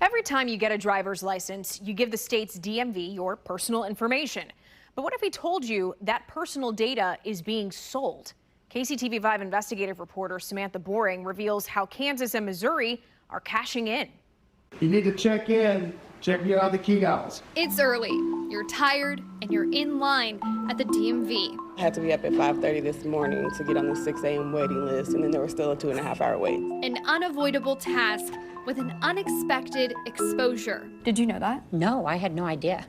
Every time you get a driver's license, you give the state's DMV your personal information. But what if we told you that personal data is being sold? KCTV5 investigative reporter Samantha Boring reveals how Kansas and Missouri are cashing in. You need to check in all the kiosks. It's early, you're tired, and you're in line at the DMV. I had to be up at 5:30 this morning to get on the 6 a.m. waiting list, and then there was still a 2.5-hour wait. An unavoidable task with an unexpected exposure. Did you know that? No, I had no idea.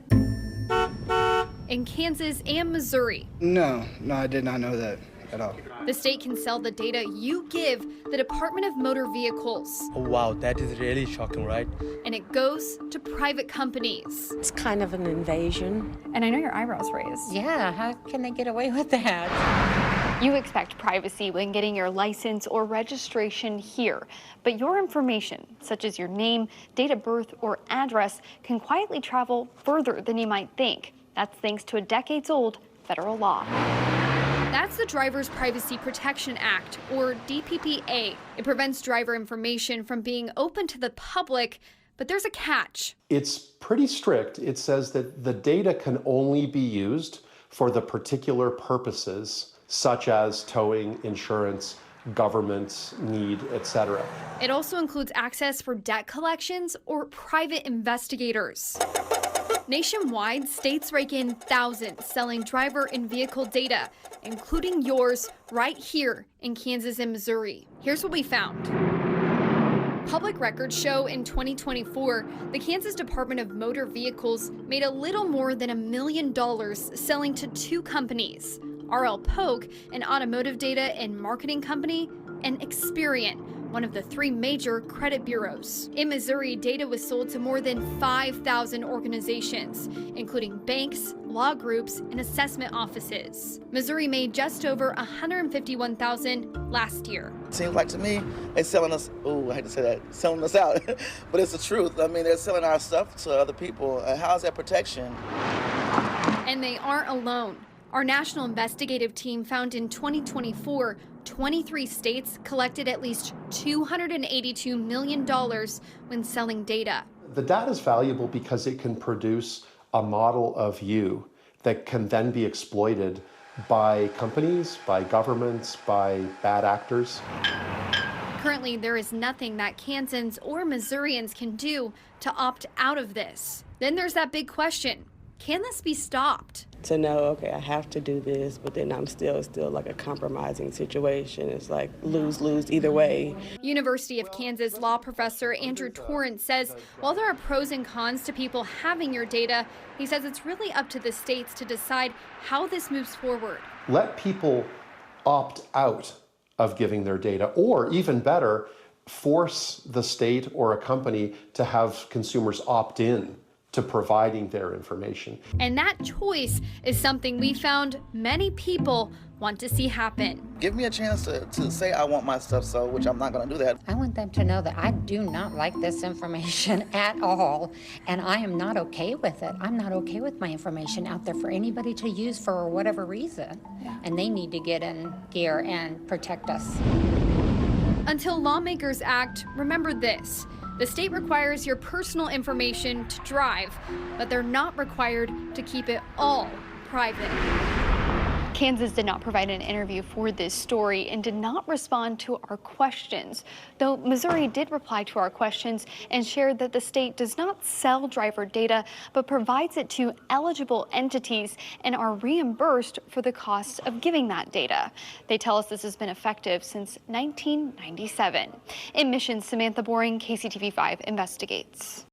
In Kansas and Missouri. No, I did not know that at all. The state can sell the data you give the Department of Motor Vehicles. Oh, wow, that is really shocking, right? And it goes to private companies. It's kind of an invasion. And I know your eyebrows raised. Yeah, how can they get away with that? You expect privacy when getting your license or registration here, but your information, such as your name, date of birth, or address, can quietly travel further than you might think. That's thanks to a decades-old federal law. That's the Driver's Privacy Protection Act, or DPPA. It prevents driver information from being open to the public, but there's a catch. It's pretty strict. It says that the data can only be used for the particular purposes, such as towing, insurance, government need, etc. It also includes access for debt collections or private investigators. Nationwide, states rake in thousands selling driver and vehicle data, including yours right here in Kansas and Missouri. Here's what we found. Public records show in 2024, the Kansas Department of Motor Vehicles made a little more than $1 million selling to two companies, RL Polk, an automotive data and marketing company, and Experian, one of the three major credit bureaus. In Missouri, data was sold to more than 5,000 organizations, including banks, law groups, and assessment offices. Missouri made just over $151,000 last year. Seems like to me, they're selling us, I hate to say that, selling us out, but it's the truth. I mean, they're selling our stuff to other people. How's that protection? And they aren't alone. Our national investigative team found in 2024, 23 states collected at least $282 million when selling data. The data is valuable because it can produce a model of you that can then be exploited by companies, by governments, by bad actors. Currently, there is nothing that Kansans or Missourians can do to opt out of this. Then there's that big question. Can this be stopped? To know, okay, I have to do this, but then I'm still like a compromising situation. It's like lose either way. University of Kansas law professor Andrew Torrance says while there are pros and cons to people having your data, he says it's really up to the states to decide how this moves forward. Let people opt out of giving their data, or even better, force the state or a company to have consumers opt in to providing their information. And that choice is something we found many people want to see happen. Give me a chance to say I want my stuff sold, which I'm not going to do that. I want them to know that I do not like this information at all, and I am not okay with it. I'm not okay with my information out there for anybody to use for whatever reason. And they need to get in gear and protect us. Until lawmakers act, remember this. The state requires your personal information to drive, but they're not required to keep it all private. Kansas did not provide an interview for this story and did not respond to our questions, though Missouri did reply to our questions and shared that the state does not sell driver data, but provides it to eligible entities and are reimbursed for the costs of giving that data. They tell us this has been effective since 1997. In Mission, Samantha Boring, KCTV5 investigates.